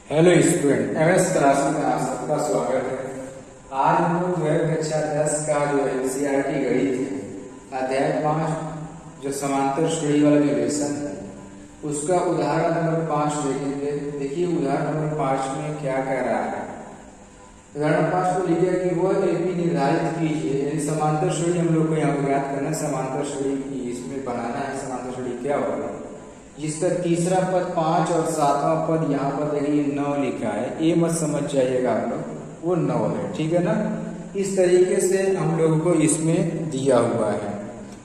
Hello student, MS class में आप सबका स्वागत है। आज हम लोग कक्षा 10 का जो एनसीईआरटी गणित है अध्याय 5 जो समांतर श्रेणी वाला जो लेसन है उसका उदाहरण नंबर 5 देखेंगे। देखिए उदाहरण नंबर 5 में क्या कह रहा है। उदाहरण 5 को लिखा कि वो एपी निर्धारित कीजिए, यानी समांतर श्रेणी हम लोग को यहाँ पर याद करना है। समांतर श्रेणी इसमें बनाना है, समांतर श्रेणी क्या होगा जिसका तीसरा पद 5 और 7वां पद यहाँ पर देखिए 9 लिखा है। ये मत समझ जाइएगा आप लोग, वो 9 है, ठीक है ना। इस तरीके से हम लोगों को इसमें दिया हुआ है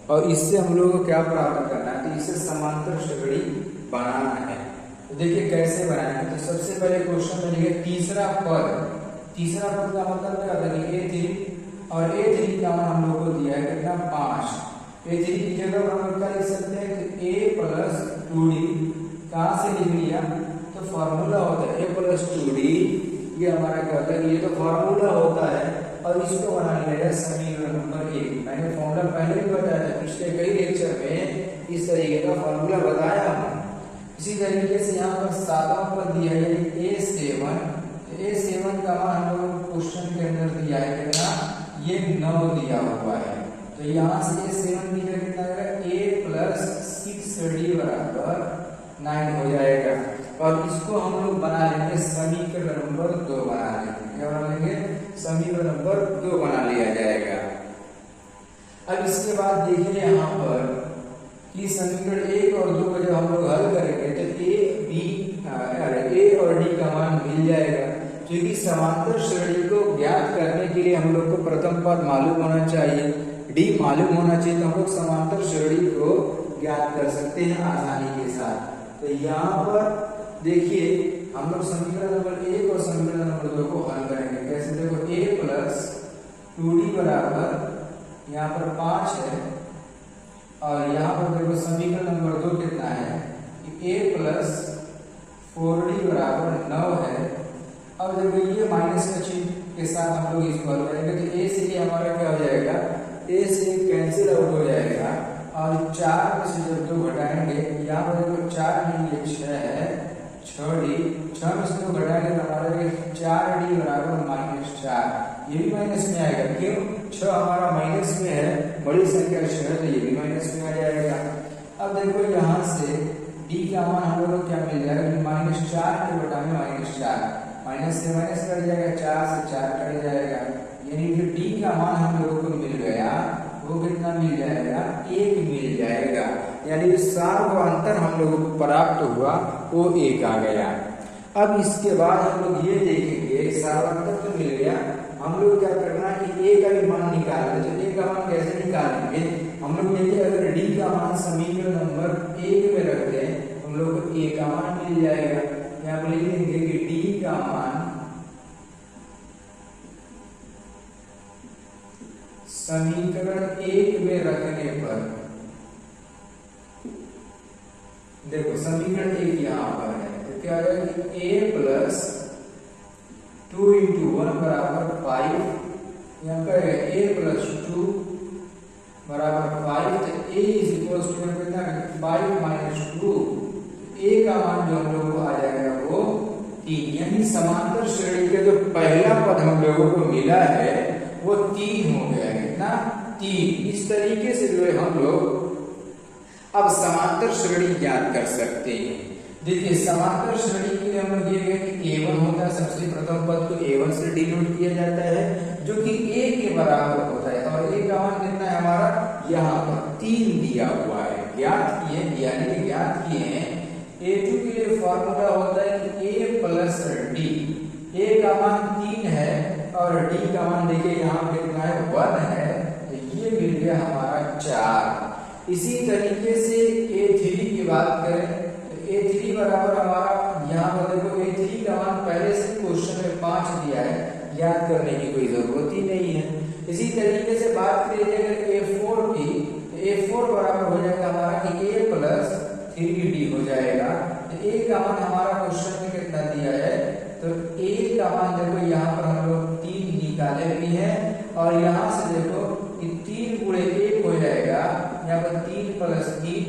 और इससे हम लोगों को क्या प्राप्त करना है, तो इसे समांतर श्रेणी बनाना है। तो देखिए कैसे बनाएंगे। तो सबसे पहले क्वेश्चन में लिखे तीसरा पद। तीसरा पद का मतलब क्या था कि A3 और A3 का मान हम लोग को दिया है कितना 5। A3 की जगह हम लोग क्या लिख सकते हैं कि A प्लस 2D कहाँ से लिख लिया, तो फॉर्मूला होता है A प्लस 2D। ये हमारा क्या होता है, ये तो फॉर्मूला होता है और इसको बना लिया जाए समीकरण नंबर 1। मैंने फॉर्मूला पहले भी बताया था, पिछले कई लेक्चर में इस तरीके का फॉर्मूला बताया हमने। इसी तरीके से यहाँ पर 7वां पद दिया है A7। A7 का मान हम लोग क्वेश्चन के अंदर दिया है कितना, ये 9 दिया हुआ है। तो यहाँ से A7 की जगह कितना आएगा A प्लस 6D बराबर 9 हो जाएगा। और इसको हम लोग बना लेंगे समीकरण नंबर 2 बना लेंगे। क्या बना लेंगे, समीकरण नंबर 2 बना लिया जाएगा। अब इसके बाद देखिए यहाँ पर कि समीकरण 1 और 2 को जब हम लोग हल करेंगे तो A और D का मान मिल जाएगा। क्योंकि समांतर श्रेणी को ज्ञात करने के लिए हम लोग को प्रथम पद मालूम होना चाहिए, D मालूम होना चाहिए, तो हम लोग समांतर श्रेणी को ज्ञात कर सकते हैं आसानी के साथ। तो यहाँ पर देखिए हम लोग समीकरण नंबर 1 और समीकरण नंबर 2 को हल करेंगे। कैसे, देखो A प्लस 2D बराबर यहाँ पर 5 है और यहाँ पर देखो समीकरण नंबर 2 कितना है कि A प्लस 4D बराबर 9 है। अब देखो ये माइनस का चिन्ह के साथ हम लोग इसको हल करेंगे तो A से ये हमारा क्या हो जाएगा, A से कैंसिल आउट हो जाएगा और 4 में से जब 2 घटाएंगे यहाँ पर देखो 4 नहीं ये 6 है, 6D 6 में से 2 घटाएंगे तो हमारा 4D बराबर -4। ये भी माइनस में आएगा, क्यों, 6 हमारा माइनस में है, बड़ी संख्या 6 है तो ये भी माइनस में आ जाएगा। अब देखो यहाँ से D का मान हम लोग को क्या मिल जाएगा, -4 के बटा में -4, माइनस से माइनस कट जाएगा, 4 से 4 कट जाएगा। यानी जो D का मान हम लोगों को मिल गया वो कितना मिल जाएगा, 1 मिल जाएगा। यानी सार्वअंतर हम लोगों को प्राप्त हुआ वो 1 आ गया। अब इसके बाद हम लोग ये देखेंगे सार्वअंतर तो मिल गया, हम लोग क्या करना है कि A का भी मान निकालना है। तो A का मान कैसे निकालेंगे, हम लोग देखिए अगर D का मान समीकरण नंबर 1 में रख दें हम लोग को A का मान मिल जाएगा। यहाँ पर लिखेंगे कि D का मान समीकरण 1 में रखने पर, देखो समीकरण 1 यहाँ पर है तो क्या हो जाएगा कि A प्लस 2 × 1 बराबर 5। यहाँ पर A प्लस 2 बराबर 5 तो A इज इक्वल टू कितना 5 - 2। A का मान जो हम लोगों को आ जाएगा वो 3। यानी समांतर श्रेणी का जो पहला पद हम लोगों को मिला है वो 3 हो गया, कितना 3। इस तरीके से जो है हम लोग अब समांतर श्रेणी ज्ञात कर सकते हैं। देखिए समांतर श्रेणी के लिए हम लोग ये कि A1 होता है, सबसे प्रथम पद को A1 से डिनोट किया जाता है जो कि A के बराबर होता है और A का मान कितना है हमारा, यहाँ पर 3 दिया हुआ है। ज्ञात किए, यानी ज्ञात किए हैं। A2 के लिए फॉर्मूला होता है कि A प्लस D। A का मान 3 है और D का मान देखिए यहाँ कितना है 1 है, तो ये मिल गया हमारा 4। इसी तरीके से A3 की बात करें तो A3 बराबर हमारा यहाँ पर देखो A3 का मान पहले से क्वेश्चन में 5 दिया है, याद करने की कोई जरूरत ही नहीं है। इसी तरीके से बात करें अगर A4 की तो A4 बराबर हो जाएगा हमारा कि A प्लस 3D हो जाएगा। तो A का मान हमारा क्वेश्चन में कितना दिया है, तो A का मान देखो यहाँ पर हम लोग 3 निकाले भी हैं और यहाँ से देखो कि 3 × 1 हो जाएगा, यहाँ पर 3 + 3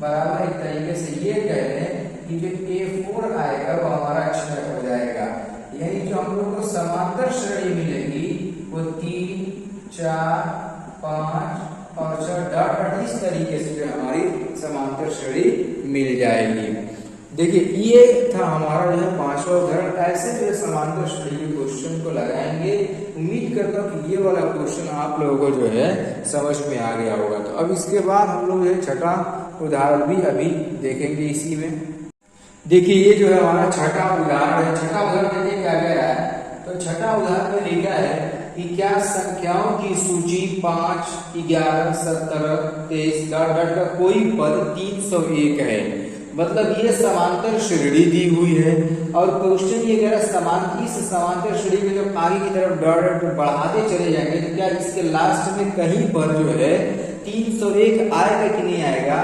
बराबर एक तरीके से ये कह लें कि जो A4 आएगा वो हमारा 6 हो जाएगा। देखिए ये था हमारा जो है पांचवा उदाहरण। ऐसे जो है समांतर श्रेणी के क्वेश्चन को लगाएंगे। उम्मीद करता हूँ कि ये वाला क्वेश्चन आप लोगों को जो है समझ में आ गया होगा। तो अब इसके बाद हम लोग जो है छठा उदाहरण भी अभी देखेंगे इसी में। देखिए ये जो है हमारा छठा उदाहरण है। छठा उदाहरण देखिए क्या कह रहा है। तो छठा उदाहरण में लिखा है कि क्या संख्याओं की सूची 5, 11, 17, 23 का कोई पद 301 है। मतलब ये समांतर श्रेणी दी हुई है और क्वेश्चन ये कह रहा है इस समांतर श्रेणी में जब आगे की तरफ डॉट बढ़ाते चले जाएंगे तो क्या इसके लास्ट में कहीं पर जो है 301 आएगा कि नहीं आएगा,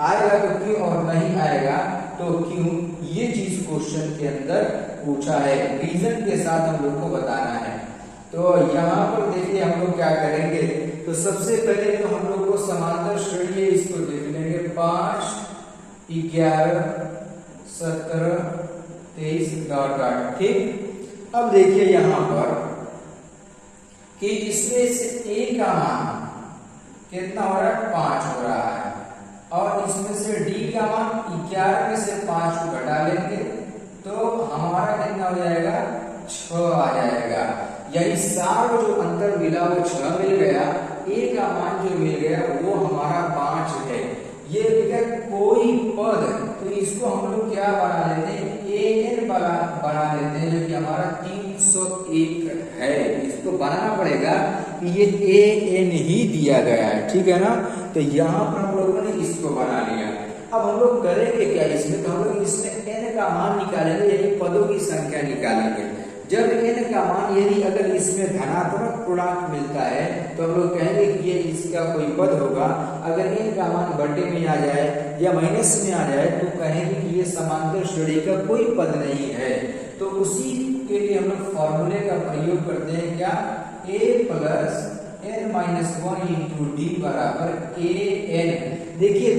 आएगा तो क्यों और नहीं आएगा तो क्यों, ये चीज क्वेश्चन के अंदर पूछा है। रीजन के साथ हम लोग को बताना है। तो यहाँ पर देखिए हम लोग क्या करेंगे। तो सबसे पहले तो हम लोग को समांतर श्रेणी है इसको देख लेंगे। 5, 11, 17, 23 डॉट। ठीक, अब देखिए यहाँ पर कि इसमें से a का मान कितना हो रहा है, 5 हो रहा है और इसमें से d का मान 11 में से 5 को घटा लेंगे तो हमारा कितना हो जाएगा, 6 आ जाएगा। यानी सार जो अंतर मिला वो 6 मिल गया, a का मान जो मिल गया वो हमारा 5 है। ये लिखा कोई पद, तो इसको हम लोग क्या बना लेते हैं, an बना लेते हैं जो कि हमारा 301 है। इसको बनाना पड़ेगा कि ये an ही दिया गया है, ठीक है ना। तो यहाँ पर हम लोगों ने इसको बना लिया। अब हम लोग करेंगे क्या इसमें, तो हम लोग इसमें n का मान निकालेंगे, यानी पदों की संख्या निकालेंगे। जब n का मान यदि अगर इसमें धनात्मक पूर्णांक मिलता है तो हम लोग कहेंगे कि ये इसका कोई पद होगा। अगर n का मान बटे में आ जाए या माइनस में आ जाए तो कहेंगे कि ये समांतर श्रेणी का कोई पद नहीं है। तो उसी के लिए हम लोग फॉर्मूले का प्रयोग करते हैं, क्या, a plus n-1 into D बराबर an। देखिए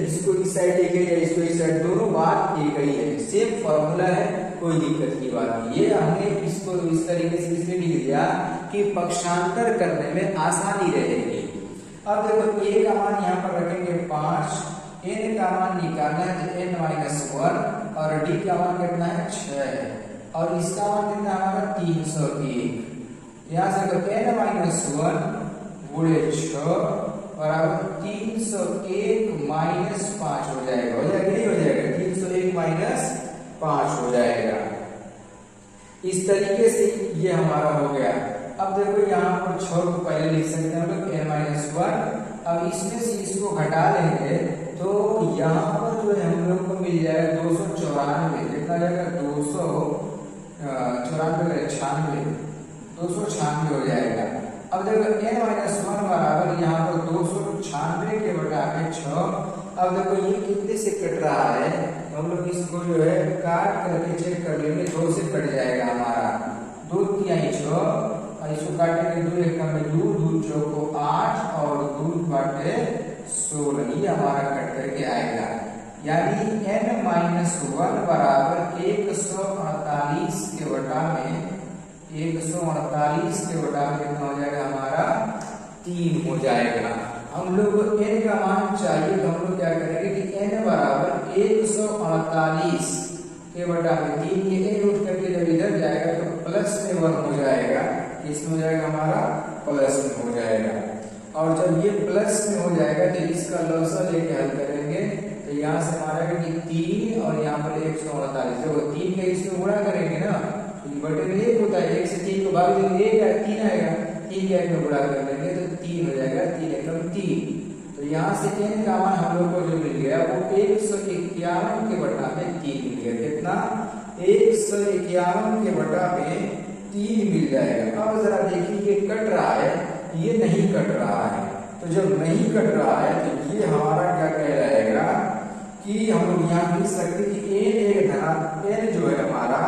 इसको इस साइड लेके या इसको इस साइड, दोनों बात एक ही है, सेम फॉर्मूला है, कोई दिक्कत की बात नहीं। ये हमने इसको इस तरीके से इसलिए लिख दिया कि पक्षांतर करने में आसानी रहेगी। अब देखो a का मान यहाँ पर रखेंगे 5, n का मान निकालना है n-1 और d का मान कितना है 6 और इसका मान कितना हमारा 301। यहाँ से n-1 गुणे 6 बराबर 301 माइनस 5 हो जाएगा, हो जाएगा नहीं हो जाएगा, 301 माइनस 5 हो जाएगा। इस तरीके से ये हमारा हो गया। अब देखो यहाँ पर 6 को पहले लिख सकते हैं हम लोग n-1। अब इसमें से इसको घटा लेंगे तो यहाँ पर जो है हम लोग को मिल जाएगा 294, कितना जाएगा 296 हो जाएगा। अब देखो n-1 बराबर यहाँ पर 296 के बटा में 6। अब देखो ये कितने से कट रहा है, हम लोग इसको जो है काट करके चेक कर लेंगे, 2 से कट जाएगा हमारा, 2 तिहाई 6 और इसको काटेंगे 2 1 में 2, 2 चौको 8 और 2 बाटे 16, ये हमारा कट करके आएगा। यानी n-1 बराबर 148 के बटा में 148 के बटा में कितना हो जाएगा हमारा 3 हो जाएगा। हम लोग को n का मान चाहिए तो हम लोग क्या करेंगे कि n बराबर 148 के बटा में 3, ये n उठ करके जब इधर जाएगा तो प्लस में 1 हो जाएगा, इसमें हो जाएगा हमारा प्लस में हो जाएगा। और जब ये प्लस में हो जाएगा तो इसका लॉसा लेके हल करेंगे तो यहाँ से हमारा कि 3 और यहाँ पर 148, देखो 3 का इसमें गुणा करेंगे ना बटे में 1 होता है, 1 से 3 को भाग देंगे 1 आएगा, 3 आएगा, 3 का 1 में गुणा कर लेंगे तो 3 हो जाएगा, 3 एकम 3। तो यहाँ से n का मान हम लोग को जो मिल गया वो 151 के बटा में 3 मिल गया, कितना 151 के बटा में 3 मिल जाएगा। अब जरा देखिए ये कट रहा है, ये नहीं कट रहा है, तो जब नहीं कट रहा है तो ये हमारा क्या कहलाएगा कि हम लोग यहाँ लिख सकते कि n जो है हमारा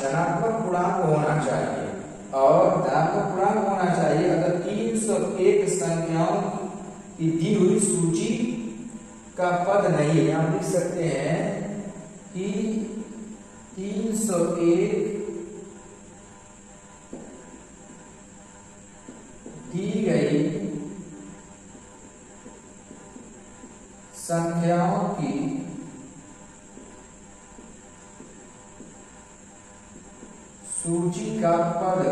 धनात्मक पूर्णांक होना चाहिए और धनात्मक पूर्णांक होना चाहिए अगर 301 संख्याओं की दी हुई सूची का पद नहीं है। यहाँ लिख सकते हैं कि 301 दी गई संख्याओं की सूची का पद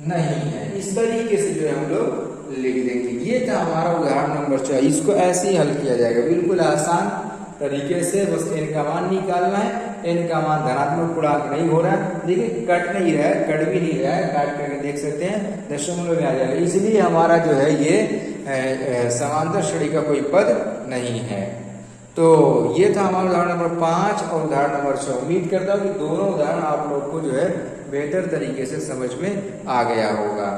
नहीं है। इस तरीके से जो है हम लोग लिख देंगे। ये था हमारा उदाहरण नंबर 4। इसको ऐसे ही हल किया जाएगा, बिल्कुल आसान तरीके से। बस n का मान निकालना है। n का मान धनात्मक पूर्णांक नहीं हो रहा है, देखिए कट नहीं रहा है, कट भी नहीं रहा है, काट करके देख सकते हैं दशमलव में आ जाएगा। इसलिए हमारा जो है ये समांतर श्रेणी का कोई पद नहीं है। तो ये था हमारा उदाहरण नंबर 5 और उदाहरण नंबर 6। उम्मीद करता हूँ कि दोनों उदाहरण आप लोग को जो है बेहतर तरीके से समझ में आ गया होगा।